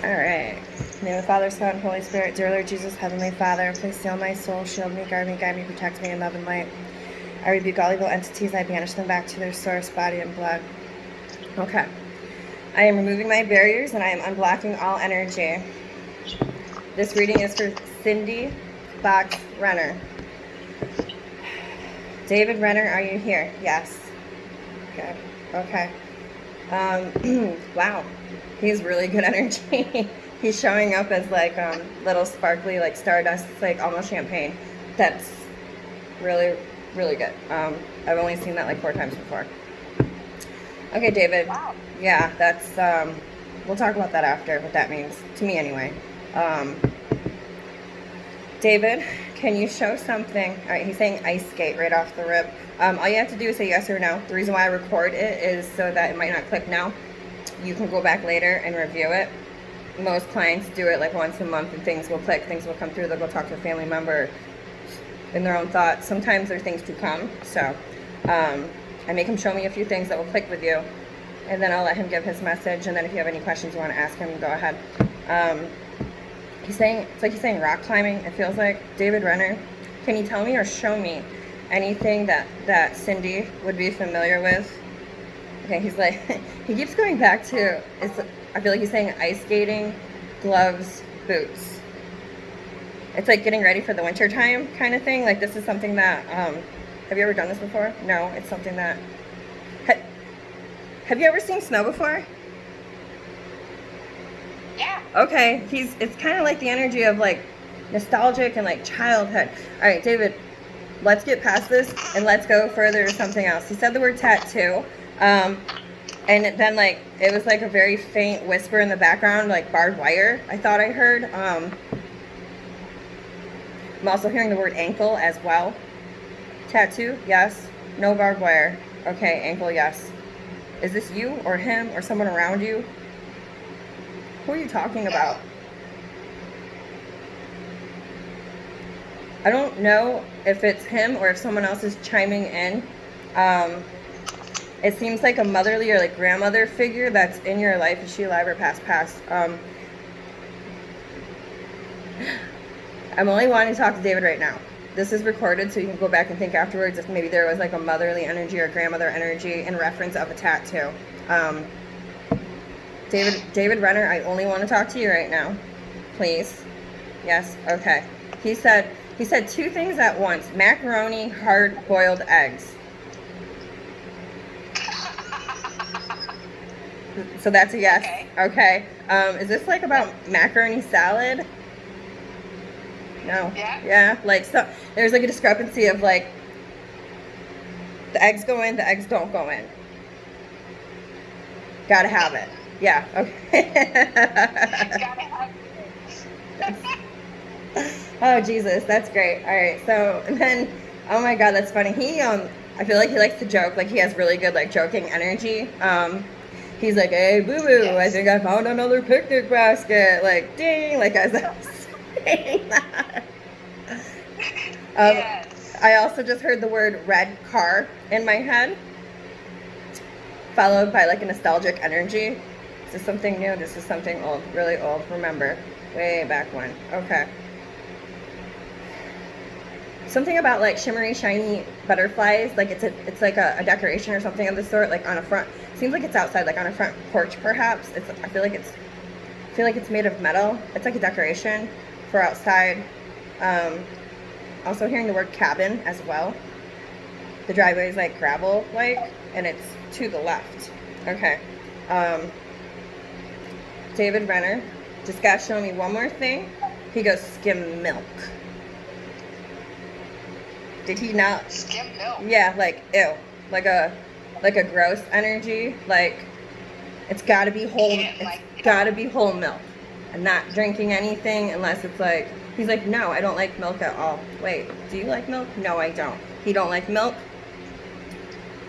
All right. In the name of the Father, Son, and Holy Spirit, dear Lord Jesus, Heavenly Father, please seal my soul, shield me, guide me, protect me in love and light. I rebuke all evil entities, I banish them back to their source, body and blood. Okay. I am removing my barriers and I am unblocking all energy. This reading is for Cindy Box Renner. David Renner, are you here? Yes. Good. Okay. Wow. He's really good energy. He's showing up as like little sparkly, like stardust, like almost champagne. That's really, really good. I've only seen that like 4 times before. Okay, David. Wow. Yeah, that's we'll talk about that after, what that means to me anyway. David, can you show something? All right, he's saying ice skate right off the rip. All you have to do is say yes or no. The reason why I record it is so that it might not click now. You can go back later and review it. Most clients do it like once a month and things will click, things will come through, they'll go talk to a family member in their own thoughts. Sometimes there are things to come, so I make him show me a few things that will click with you, and then I'll let him give his message, and then if you have any questions you want to ask him, go ahead. He's saying, it's like he's saying rock climbing, it feels like. David Renner, can you tell me or show me anything that Cindy would be familiar with? Okay, he's like, he keeps going back to, I feel like he's saying ice skating, gloves, boots. It's like getting ready for the winter time kind of thing. Like this is something that, have you ever done this before? No, it's something that, have you ever seen snow before? Yeah. Okay, it's kind of like the energy of like nostalgic and like childhood. All right, David, let's get past this and let's go further to something else. He said the word tattoo. And then like it was like a very faint whisper in the background, like barbed wire, I thought I heard. I'm also hearing the word ankle as well. Tattoo, yes. No barbed wire. Okay, ankle, yes. Is this you or him or someone around you? Who are you talking about? I don't know if it's him or if someone else is chiming in. It seems like a motherly or like grandmother figure that's in your life. Is she alive or passed? I'm only wanting to talk to David right now. This is recorded so you can go back and think afterwards if maybe there was like a motherly energy or grandmother energy in reference of a tattoo. David Renner, I only want to talk to you right now. Please. Yes? Okay. He said 2 things at once. Macaroni, hard-boiled eggs. So that's a yes. Okay. Is this like about macaroni salad? No. Yeah. Yeah. Like so, there's like a discrepancy of like the eggs go in, the eggs don't go in. Gotta have it. Yeah. Okay. Gotta have Oh Jesus, that's great. All right. So and then, oh my God, that's funny. I feel like he likes to joke. Like he has really good like joking energy. He's like, hey, boo boo, I think I found another picnic basket. Like, ding, like as I was saying that. Yes. I also just heard the word red car in my head, followed by like a nostalgic energy. This is something new. This is something old, really old. Remember, way back when. Okay. Something about like shimmery, shiny butterflies. Like it's like a decoration or something of the sort. Like on a front. Seems like it's outside, like on a front porch, perhaps. I feel like it's made of metal. It's like a decoration for outside. Also hearing the word cabin as well. The driveway is like gravel like, and it's to the left. Okay. David Renner just got to show me one more thing. He goes skim milk. Did he not? Skim milk. Yeah, like ew, like a gross energy. Like it's got to be whole. It's got to be whole milk. I'm not drinking anything unless it's like. He's like, no, I don't like milk at all. Wait, do you like milk? No, I don't. He don't like milk?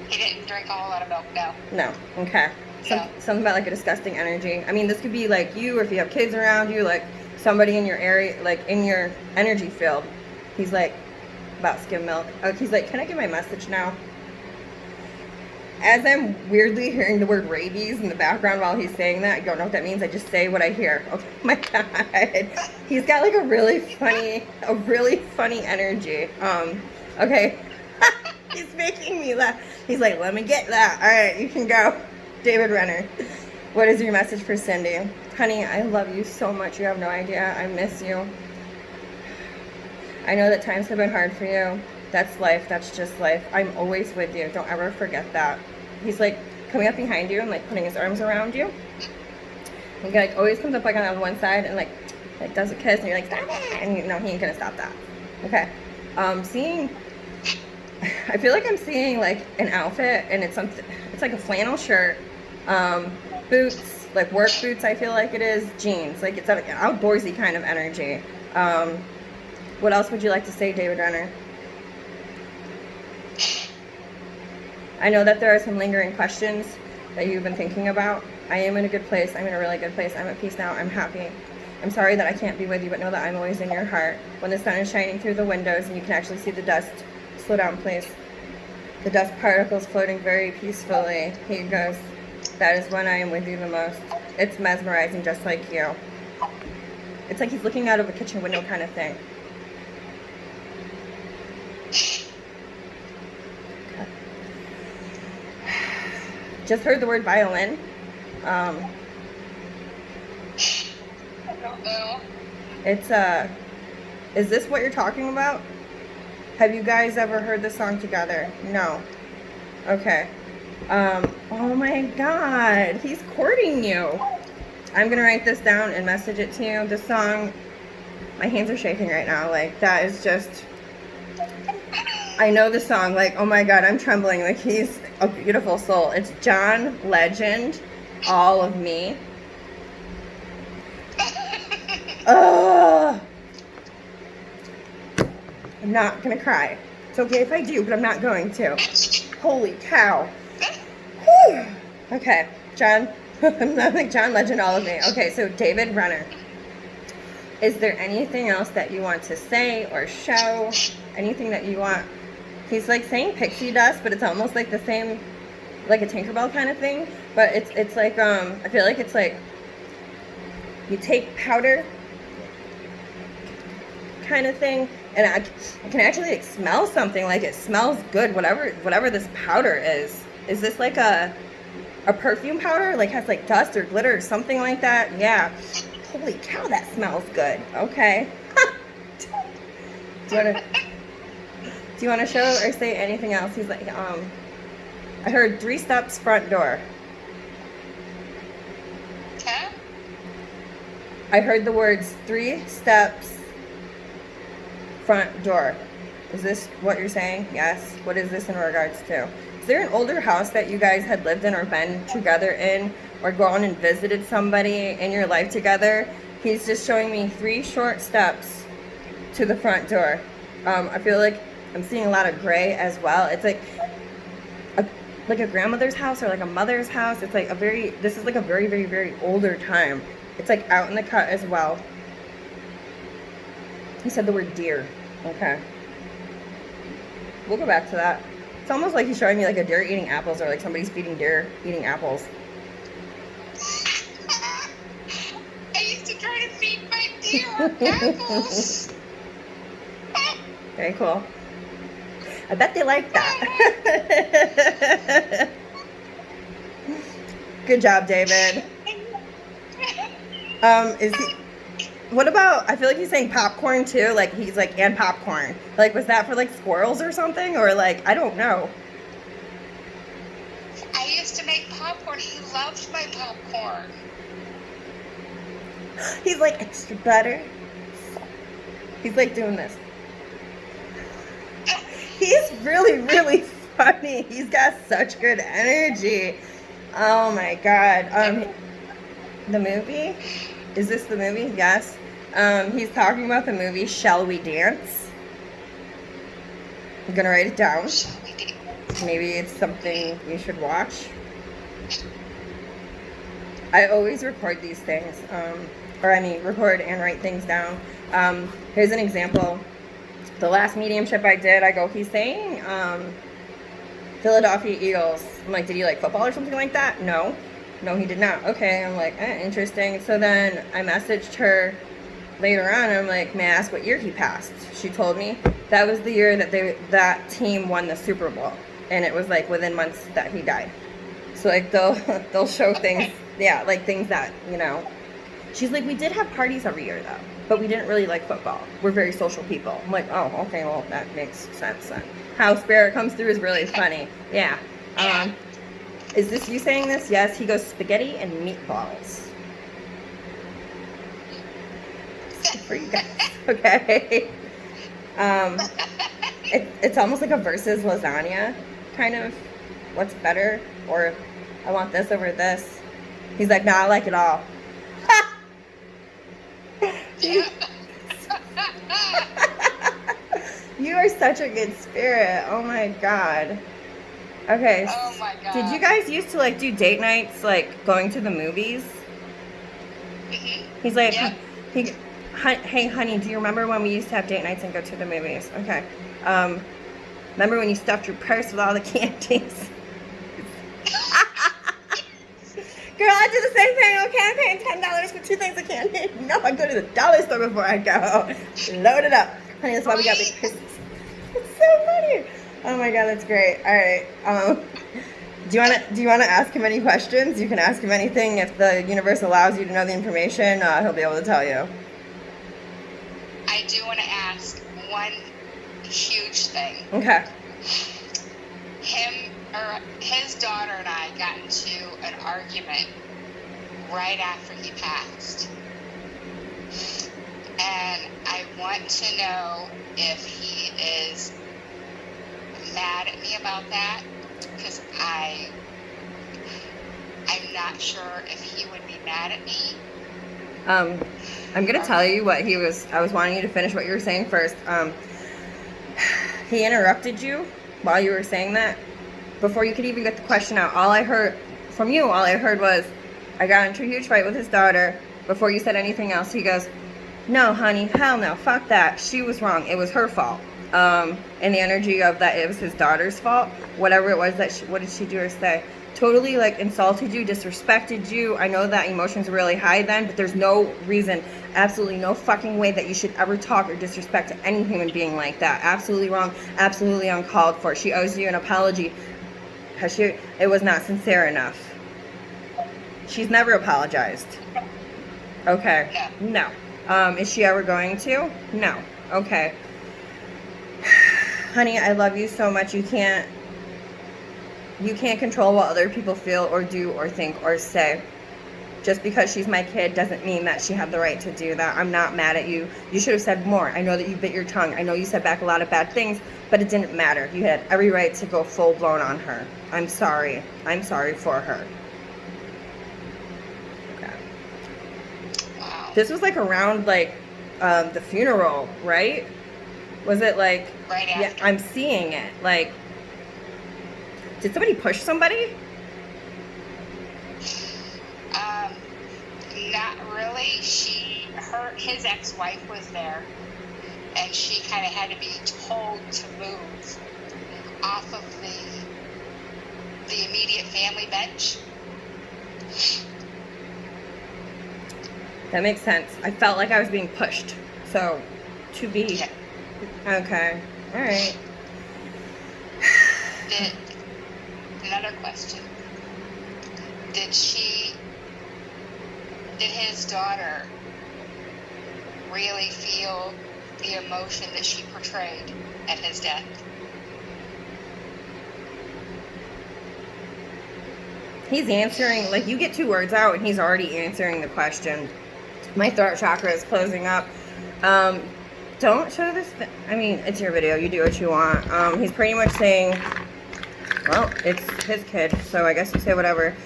He didn't drink a whole lot of milk, no. No. Okay. Something about like a disgusting energy. I mean, this could be like you, or if you have kids around you, like somebody in your area, like in your energy field. He's like about skim milk. Oh, he's like, can I get my message now? as I'm weirdly hearing the word rabies in the background while he's saying that, I don't know what that means. I just say what I hear. Oh my God. He's got like a really funny energy. Okay. He's making me laugh. He's like, let me get that. All right, you can go. David Renner. What is your message for Cindy? Honey, I love you so much. You have no idea. I miss you. I know that times have been hard for you. That's life. That's just life. I'm always with you. Don't ever forget that. He's like coming up behind you and like putting his arms around you. He like always comes up like on one side and like does a kiss and you're like, stop it. And you know, he ain't gonna stop that. Okay. I feel like I'm seeing like an outfit and it's something, it's like a flannel shirt, boots, like work boots, I feel like it is, jeans, like it's an outdoorsy kind of energy. What else would you like to say, David Renner? I know that there are some lingering questions that you've been thinking about. I am in a good place. I'm in a really good place. I'm at peace now. I'm happy. I'm sorry that I can't be with you, but know that I'm always in your heart. When the sun is shining through the windows and you can actually see the dust, slow down, please. The dust particles floating very peacefully. He goes, that is when I am with you the most. It's mesmerizing, just like you. It's like he's looking out of a kitchen window kind of thing. Just heard the word violin. I don't know. It's is this what you're talking about? Have you guys ever heard this song together? No. Okay. Oh my God, he's courting you. I'm gonna write this down and message it to you. This song, my hands are shaking right now. Like that is just, I know the song. Like, oh my God, I'm trembling. Like he's a beautiful soul. It's John Legend, All of Me. Ugh. I'm not gonna cry. It's okay if I do, but I'm not going to. Holy cow. Whew. Okay, John. I'm not like John Legend, All of Me. Okay, so David Renner. Is there anything else that you want to say or show? Anything that you want? He's like saying pixie dust, but it's almost like the same, like a Tinkerbell kind of thing. But it's like I feel like it's like you take powder kind of thing, and I can actually like smell something. Like it smells good. Whatever this powder is. Is this like a perfume powder? Like has like dust or glitter or something like that? Yeah. Holy cow, that smells good. Okay. Do you want to show or say anything else? He's like, I heard 3 steps front door. Huh? I heard the words 3 steps front door. Is this what you're saying? Yes. What is this in regards to? Is there an older house that you guys had lived in or been together in or gone and visited somebody in your life together? He's just showing me 3 short steps to the front door. I feel like I'm seeing a lot of gray as well. It's like a grandmother's house or like a mother's house. It's like this is like a very, very, very older time. It's like out in the cut as well. He said the word deer. Okay. We'll go back to that. It's almost like he's showing me like a deer eating apples or like somebody's feeding deer eating apples. I used to try to feed my deer apples. Very cool. I bet they like that. Good job, David. What about, I feel like he's saying popcorn too, like he's like, and popcorn. Like, was that for like squirrels or something? Or like, I don't know. I used to make popcorn. He loves my popcorn. He's like, extra butter. He's like doing this. He's really, really funny. He's got such good energy. Oh my God. The movie? Is this the movie? Yes. He's talking about the movie Shall We Dance? I'm gonna write it down. Maybe it's something you should watch. I always record these things. Record and write things down. Here's an example. The last mediumship I did, he's saying, Philadelphia Eagles. I'm like, did he like football or something like that? No. No, he did not. Okay, I'm like, interesting. So then I messaged her later on. I'm like, may I ask what year he passed? She told me that was the year that that team won the Super Bowl, and it was like within months that he died. So like they'll show things, yeah, like things that, you know. She's like, we did have parties every year though, but we didn't really like football. We're very social people. I'm like, oh, okay, well that makes sense then. How Spirit comes through is really funny. Yeah. Is this you saying this? Yes. He goes spaghetti and meatballs. For you guys. Okay. It's almost like a versus lasagna kind of. What's better? Or I want this over this. He's like, no, I like it all. Yeah. You are such a good spirit. Oh my god. Okay. Oh my god. Did you guys used to like do date nights, like going to the movies? Mhm. He's like, Yep. hey honey, do you remember when we used to have date nights and go to the movies? Okay. Remember when you stuffed your purse with all the candies? Girl, I do the same thing. Okay, I'm paying $10 for 2 things of candy. No, I go to the dollar store before I go. Load it up. Honey, that's why we got big purses. It's so funny. Oh my god, that's great. All right. Do you wanna ask him any questions? You can ask him anything. If the universe allows you to know the information, he'll be able to tell you. I do want to ask one huge thing. Okay. His daughter and I got into an argument right after he passed. And I want to know if he is mad at me about that, because I'm not sure if he would be mad at me. I'm gonna tell you what he was. I was wanting you to finish what you were saying first. He interrupted you while you were saying that. Before you could even get the question out, all I heard from you, was, I got into a huge fight with his daughter. Before you said anything else, he goes, no, honey, hell no, fuck that. She was wrong. It was her fault. And the energy of that, it was his daughter's fault. Whatever it was that what did she do or say? Totally like insulted you, disrespected you. I know that emotions are really high then, but there's no reason, absolutely no fucking way that you should ever talk or disrespect to any human being like that. Absolutely wrong, absolutely uncalled for. She owes you an apology because it was not sincere enough. She's never apologized. Okay. No. Is she ever going to? No. Okay. Honey, I love you so much. You can't control what other people feel or do or think or say. Just because she's my kid doesn't mean that she had the right to do that. I'm not mad at you. You should have said more. I know that you bit your tongue. I know you said back a lot of bad things, but it didn't matter. You had every right to go full blown on her. I'm sorry. I'm sorry for her. Okay. Wow. This was like around like the funeral, right? Was it like Right after. Yeah, I'm seeing it. Like, did somebody push somebody? Not really. His ex-wife was there, and she kind of had to be told to move off of the immediate family bench. That makes sense. I felt like I was being pushed. So, to be. Yeah. Okay. All right. Another question. Did his daughter really feel the emotion that she portrayed at his death? He's answering, like, you get 2 words out and he's already answering the question. My throat chakra is closing up. Don't show this. I mean, it's your video. You do what you want. He's pretty much saying, well, it's his kid, so I guess you say whatever.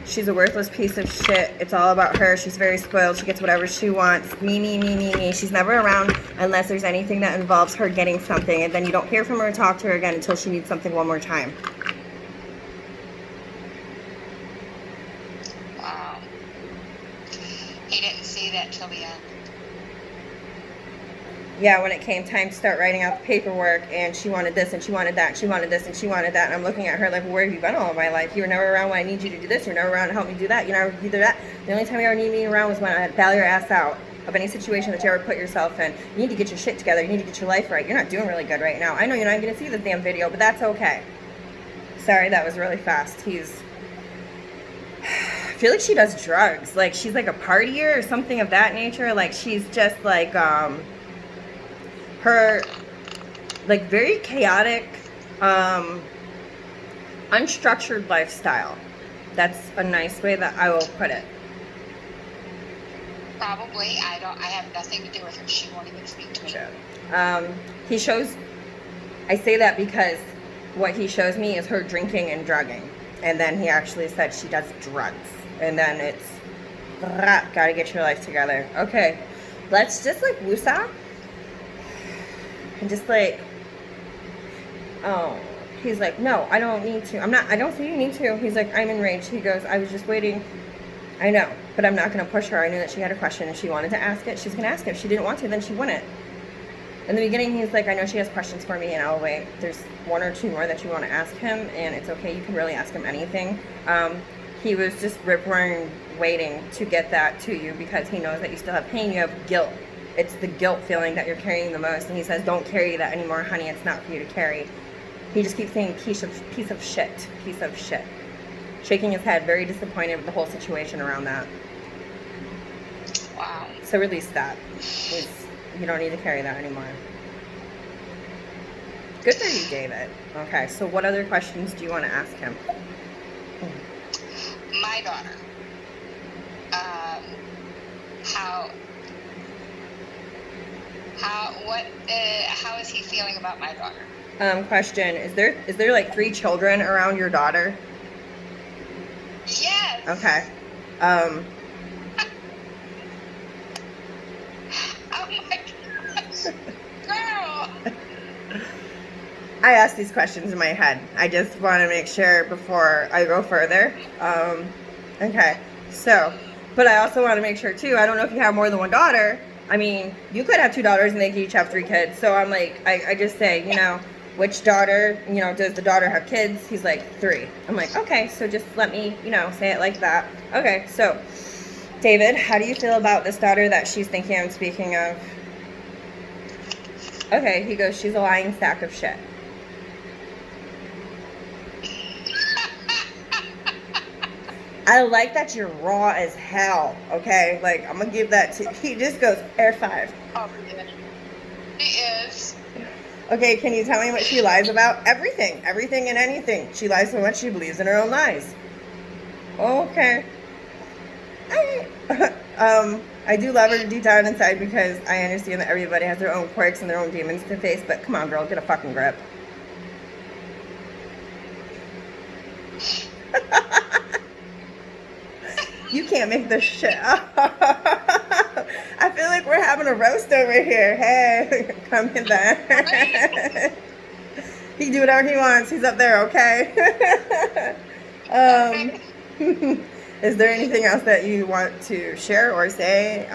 She's a worthless piece of shit. It's all about her. She's very spoiled. She gets whatever she wants. Me. She's never around unless there's anything that involves her getting something, and then you don't hear from her or talk to her again until she needs something one more time. Wow. He didn't see that till the end. yeah, when it came time to start writing out the paperwork, and she wanted this and she wanted that, and she wanted this and she wanted that, and I'm looking at her like, where have you been all of my life? You were never around when I need you to do this. You're never around to help me do that. You never do that. The only time you ever need me around was when I had to bail your ass out of any situation that you ever put yourself in. You need to get your shit together. You need to get your life right. You're not doing really good right now. I know you're not going to see the damn video, but that's okay. Sorry, that was really fast. I feel like she does drugs. Like, she's like a partier or something of that nature. Like, she's just like, her, like, very chaotic, unstructured lifestyle. That's a nice way that I will put it. Probably. I have nothing to do with her. She won't even speak to me. He shows, I say that because what he shows me is her drinking and drugging. And then he actually said she does drugs. And then it's, gotta get your life together. Okay, let's just like woosah. And just like, oh, he's like, no, I don't need to. I don't think you need to. He's like, I'm enraged. He goes, I was just waiting. I know, but I'm not going to push her. I knew that she had a question and she wanted to ask it. She's going to ask it. If she didn't want to, then she wouldn't. In the beginning, he's like, I know she has questions for me, and I'll wait. There's one or two more that you want to ask him, and it's okay. You can really ask him anything. He was just rip-roaring waiting to get that to you because he knows that you still have pain. You have guilt. It's the guilt feeling that you're carrying the most. And he says, don't carry that anymore, honey. It's not for you to carry. He just keeps saying, piece of shit. Shaking his head, very disappointed with the whole situation around that. Wow. So release that. You don't need to carry that anymore. Good for you, David. Okay, so what other questions do you want to ask him? My daughter. How is he feeling about my daughter? Question, is there like 3 children around your daughter? Yes. Okay. Oh my gosh. Girl. I ask these questions in my head. I just want to make sure before I go further. Okay. So, but I also want to make sure too, I don't know if you have more than one daughter. I mean, you could have 2 daughters and they could each have 3 kids. So I'm like, I just say, which daughter, does the daughter have kids? He's like, 3. I'm like, okay, so just let me, say it like that. Okay, so, David, how do you feel about this daughter that she's thinking I'm speaking of? Okay, he goes, she's a lying sack of shit. I like that you're raw as hell, okay? Like, I'm gonna give that to, he just goes, air 5. Oh, yeah. He is. Okay, can you tell me what she lies about? Everything and anything. She lies so much she believes in her own lies. Okay. I do love her deep down inside because I understand that everybody has their own quirks and their own demons to face, but come on, girl, get a fucking grip. You can't make this shit up. I feel like we're having a roast over here. Hey, come in there. He can do whatever he wants. He's up there, okay? Is there anything else that you want to share or say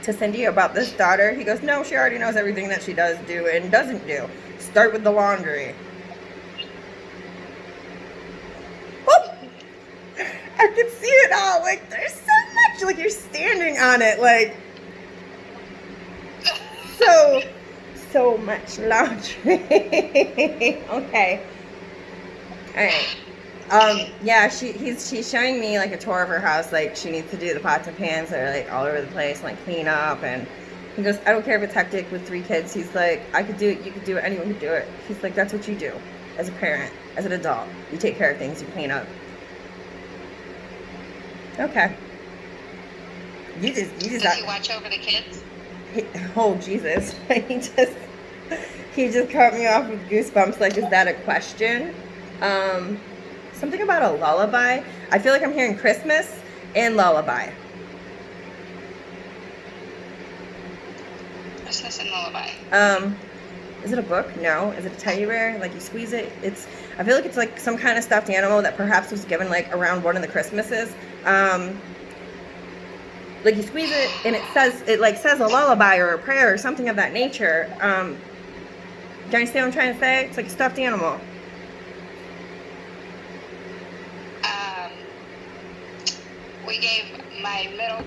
to Cindy about this daughter? He goes, no, she already knows everything that she does do and doesn't do. Start with the laundry. I can see it all. Like, there's so much. Like, you're standing on it. Like, so much laundry. Okay. All right. Yeah, she's showing me, like, a tour of her house. Like, she needs to do the pots and pans that are, like, all over the place, like, clean up. And he goes, I don't care if it's hectic with 3 kids. He's like, I could do it. You could do it. Anyone could do it. He's like, that's what you do as a parent, as an adult. You take care of things. You clean up. Okay. You just. Does he watch over the kids? Oh Jesus! He just caught me off with goosebumps. Like, is that a question? Something about a lullaby. I feel like I'm hearing Christmas and lullaby. Christmas and lullaby. Is it a book? No. Is it a teddy bear? Like, you squeeze it. I feel like it's like some kind of stuffed animal that perhaps was given like around one of the Christmases. like you squeeze it and it like says a lullaby or a prayer or something of that nature. Do you understand what I'm trying to say? It's like a stuffed animal. We gave my middle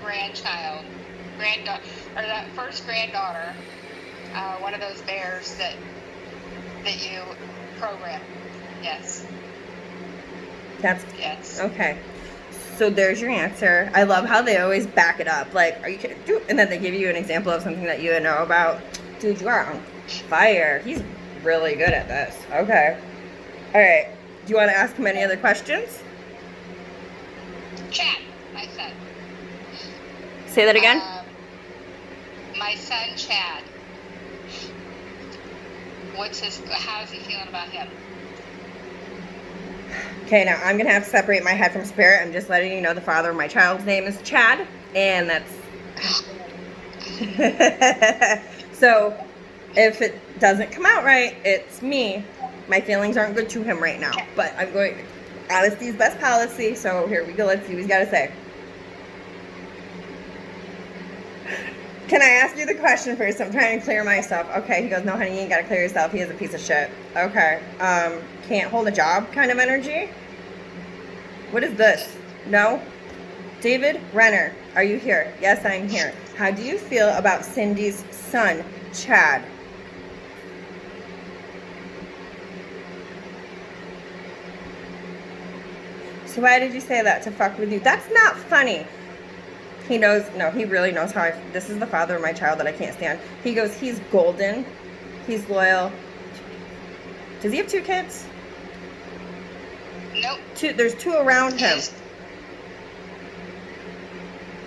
that first granddaughter, one of those bears that you program. Yes. Yes. Okay. So there's your answer. I love how they always back it up. Like, are you kidding? And then they give you an example of something that you know about. Dude, you are on fire. He's really good at this. Okay. All right. Do you want to ask him any other questions? Chad, my son. Say that again. My son Chad. How's he feeling about him? Okay, now I'm going to have to separate my head from spirit. I'm just letting you know the father of my child's name is Chad. And that's... So, if it doesn't come out right, it's me. My feelings aren't good to him right now. But I'm going... Honesty is best policy. So, here we go. Let's see what he's got to say. Can I ask you the question first? I'm trying to clear myself. Okay, he goes, no, honey, you ain't got to clear yourself. He is a piece of shit. Okay. Can't hold a job kind of energy? What is this? No? David Renner, are you here? Yes, I'm here. How do you feel about Cindy's son, Chad? So why did you say that? To fuck with you? That's not funny. He knows, no, he really knows how this is the father of my child that I can't stand. He goes, he's golden. He's loyal. Does he have 2 kids? Nope. 2, there's 2 around him.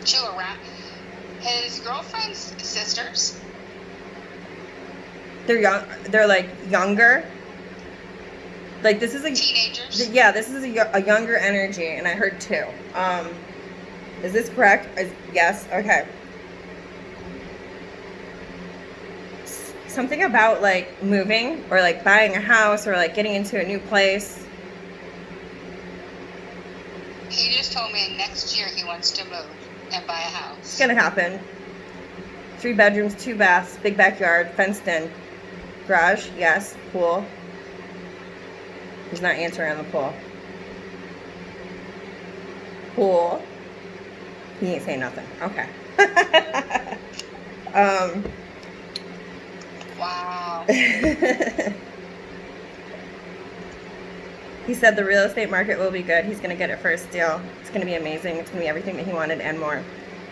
2 around. His girlfriend's sisters. They're young, they're like younger. Like this is a teenagers. Yeah, this is a younger energy, and I heard 2. Is this correct? Yes. Okay. Something about like moving or like buying a house or like getting into a new place. He just told me next year he wants to move and buy a house. It's gonna happen. 3 bedrooms, 2 baths, big backyard, fenced in. Garage, yes. Pool. He's not answering on the pool. Pool. He ain't saying nothing. Okay. Wow. He said the real estate market will be good. He's going to get it for a steal. It's going to be amazing. It's going to be everything that he wanted and more.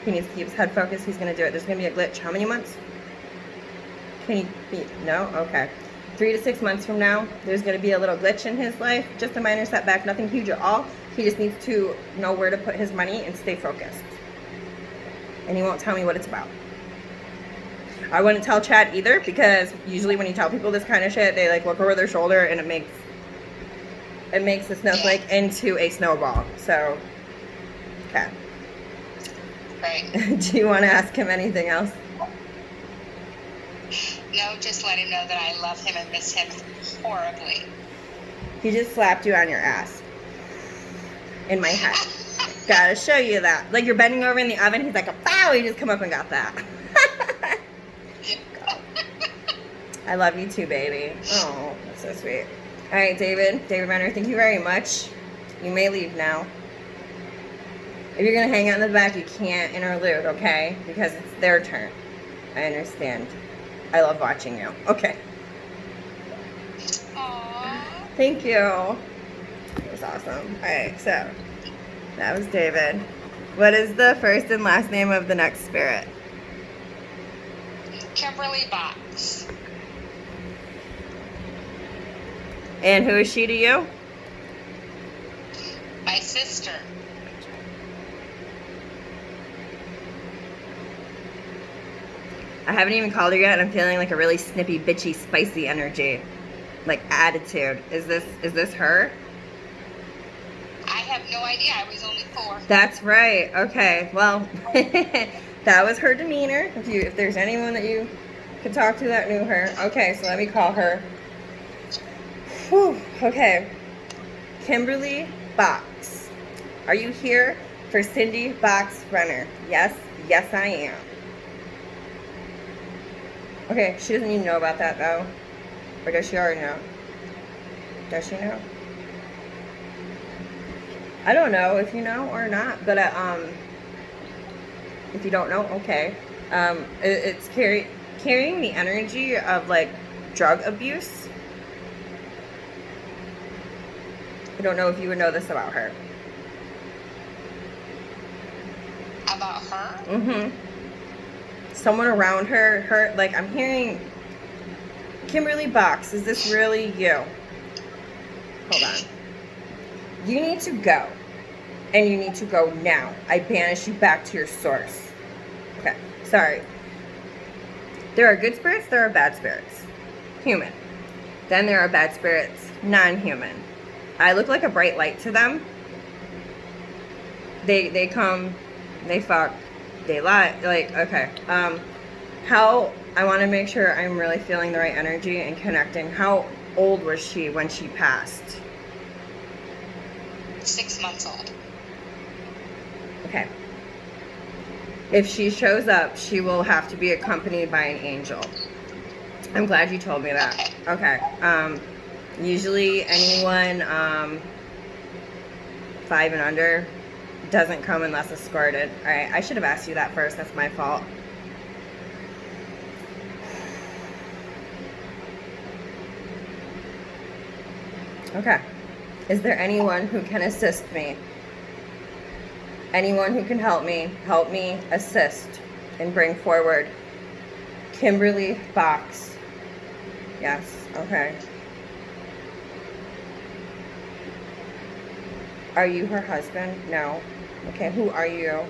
He needs to keep his head focused. He's going to do it. There's going to be a glitch. How many months? Can he be? No? Okay. 3 to 6 months from now, there's going to be a little glitch in his life. Just a minor setback. Nothing huge at all. He just needs to know where to put his money and stay focused. And he won't tell me what it's about. I wouldn't tell Chad either, because usually when you tell people this kind of shit, they like look over their shoulder and it makes the snowflake into a snowball. So, okay. Right. Do you want to ask him anything else? No, just let him know that I love him and miss him horribly. He just slapped you on your ass. In my head. Gotta show you that. Like you're bending over in the oven, he's like, "Pow!" He just come up and got that. I love you too, baby. Oh, that's so sweet. All right, David Renner, thank you very much. You may leave now. If you're gonna hang out in the back, you can't interlude, okay? Because it's their turn. I understand. I love watching you. Okay. Aww. Thank you. It was awesome. All right, so that was David. What is the first and last name of the next spirit? Kimberly Box. And who is she to you? My sister. I haven't even called her yet, and I'm feeling like a really snippy, bitchy, spicy energy. Like attitude. Is this her? I have no idea. I was only 4. That's right. Okay. Well, that was her demeanor. If there's anyone that you could talk to that knew her. Okay, so let me call her. Whew. Okay. Kimberly Box. Are you here for Cindy Box Renner? Yes, Yes, I am. Okay, she doesn't even know about that though. Or does she already know? Does she know? I don't know if you know or not, but if you don't know, okay. It's carrying the energy of like drug abuse. I don't know if you would know this about her. About her? Mm-hmm. Someone around her, like I'm hearing Kimberly Box, is this really you? Hold on. You need to go. And you need to go now. I banish you back to your source. Okay, sorry. There are good spirits, there are bad spirits. Human. Then there are bad spirits, non-human. I look like a bright light to them. They come, they fuck, they lie. Like, okay. How I want to make sure I'm really feeling the right energy and connecting. How old was she when she passed? 6 months old. Okay. If she shows up, she will have to be accompanied by an angel. I'm glad you told me that. Okay. Usually anyone 5 and under doesn't come unless escorted. All right. I should have asked you that first. That's my fault. Okay. Is there anyone who can assist me? Anyone who can help me assist and bring forward Kimberly Box. Yes, okay. Are you her husband? No. Okay, who are you?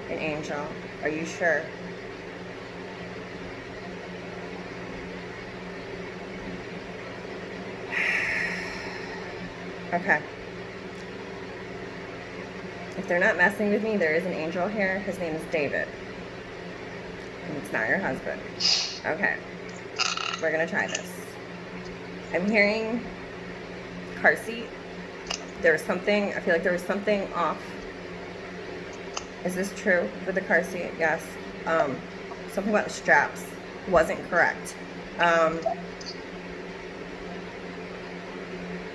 An angel. Are you sure? Okay. If they're not messing with me, there is an angel here. His name is David. And it's not your husband. Okay. We're going to try this. I'm hearing car seat. There was something, I feel like there was something off. Is this true with the car seat? Yes. Something about the straps wasn't correct.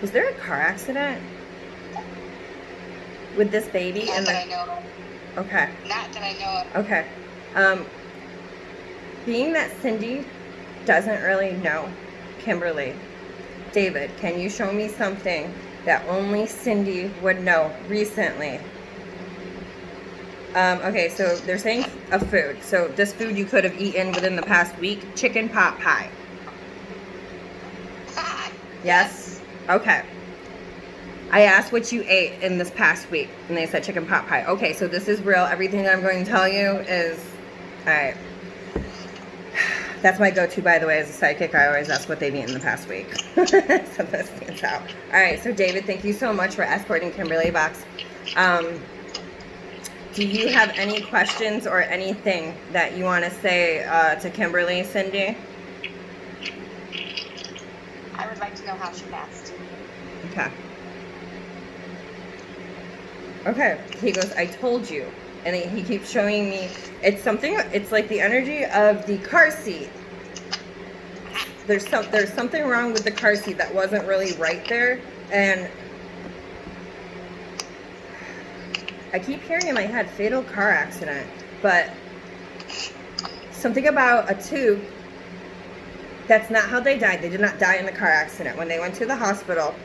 Was there a car accident with this baby? Not that I know of. Okay. Not that I know of. Okay. Being that Cindy doesn't really know Kimberly, David, can you show me something that only Cindy would know recently? Okay, so they're saying a food. So this food you could have eaten within the past week, chicken pot pie. Yes? Okay. I asked what you ate in this past week, and they said chicken pot pie. Okay, so this is real. Everything that I'm going to tell you is... Alright. That's my go-to, by the way, as a psychic. I always ask what they've eaten in the past week. So that stands out. Alright, so David, thank you so much for escorting Kimberly Box. Do you have any questions or anything that you want to say to Kimberly, Cindy? I would like to know how she passed. Okay. Okay. He goes, I told you. And he keeps showing me, it's something, it's like the energy of the car seat. There's something wrong with the car seat that wasn't really right there. And I keep hearing in my head, fatal car accident. But something about a tube, that's not how they died. They did not die in the car accident. When they went to the hospital,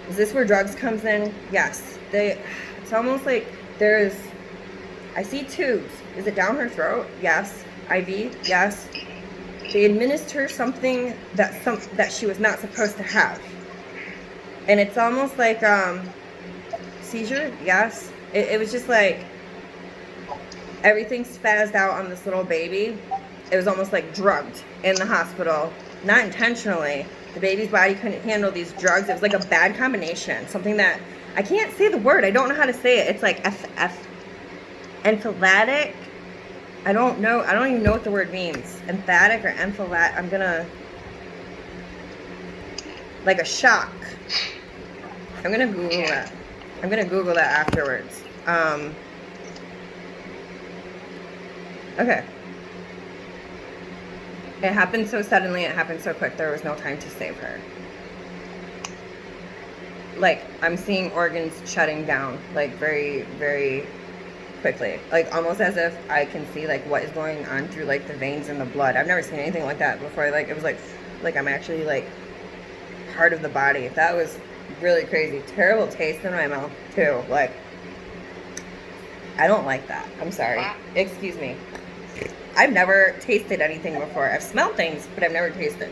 is this where drugs comes in? Yes. It's almost like there's, I see tubes. Is it down her throat? Yes. IV? Yes. They administer something that she was not supposed to have. And it's almost like seizure? Yes. It was just like everything spazzed out on this little baby. It was almost like drugged in the hospital. Not intentionally. The baby's body couldn't handle these drugs. It was like a bad combination. Something that, I can't say the word. I don't know how to say it. It's like emphatic. I don't know. I don't even know what the word means. Emphatic or emphatic. I'm gonna, like a shock. I'm gonna Google that. I'm gonna Google that afterwards. Okay. It happened so suddenly, it happened so quick, there was no time to save her. Like, I'm seeing organs shutting down, like, very, very quickly. Like, almost as if I can see, like, what is going on through, like, the veins and the blood. I've never seen anything like that before. Like, it was like I'm actually, like, part of the body. That was really crazy. Terrible taste in my mouth, too. Like, I don't like that. I'm sorry. Wow. Excuse me. I've never tasted anything before. I've smelled things, but I've never tasted.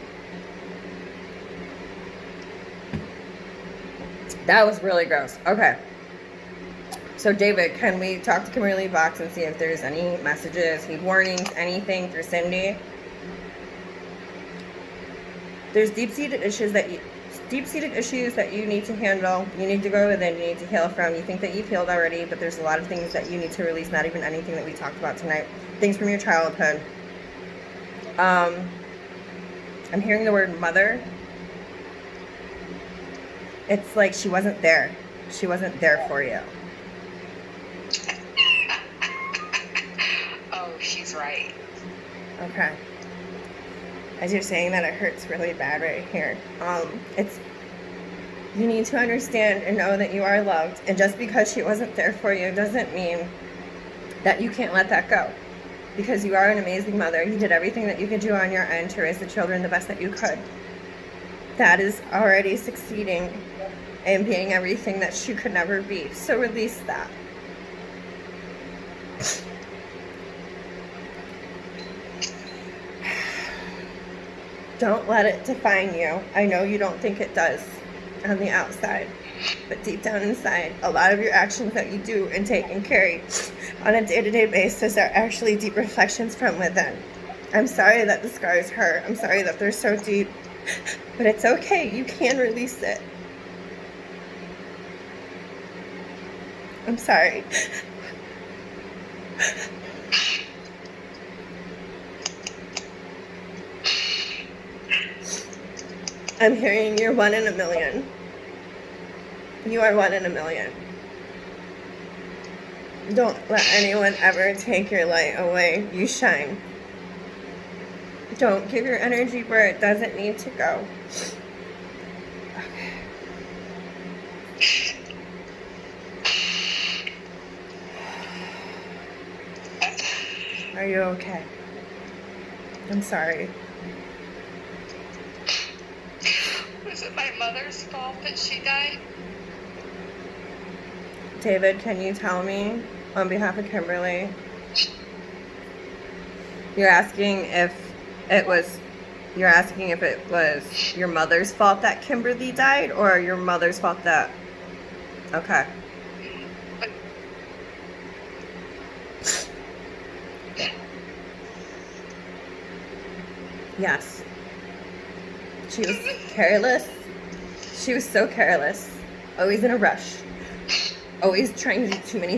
That was really gross. Okay. So, David, can we talk to Kimberly Box and see if there's any messages, any warnings, anything for Cindy? There's deep-seated issues that you need to handle. You need to go within. You need to heal from. You think that you've healed already, but there's a lot of things that you need to release. Not even anything that we talked about tonight. Things from your childhood. I'm hearing the word mother. It's like she wasn't there. She wasn't there for you. Oh, she's right. Okay. As you're saying that, it hurts really bad right here. You need to understand and know that you are loved. And just because she wasn't there for you doesn't mean that you can't let that go. Because you are an amazing mother. You did everything that you could do on your end to raise the children the best that you could. That is already succeeding and being everything that she could never be. So release that. Don't let it define you. I know you don't think it does on the outside, but deep down inside, a lot of your actions that you do and take and carry on a day-to-day basis are actually deep reflections from within. I'm sorry that the scars hurt. I'm sorry that they're so deep, but it's okay. You can release it. I'm sorry. I'm hearing you're 1 in a million. You are 1 in a million. Don't let anyone ever take your light away. You shine. Don't give your energy where it doesn't need to go. Okay. Are you okay? I'm sorry. Was it my mother's fault that she died? David, can you tell me on behalf of Kimberly? You're asking if it was your mother's fault that Kimberly died, or your mother's fault that... Okay. Yes. She was careless. She was so careless. Always in a rush. Always trying to do too many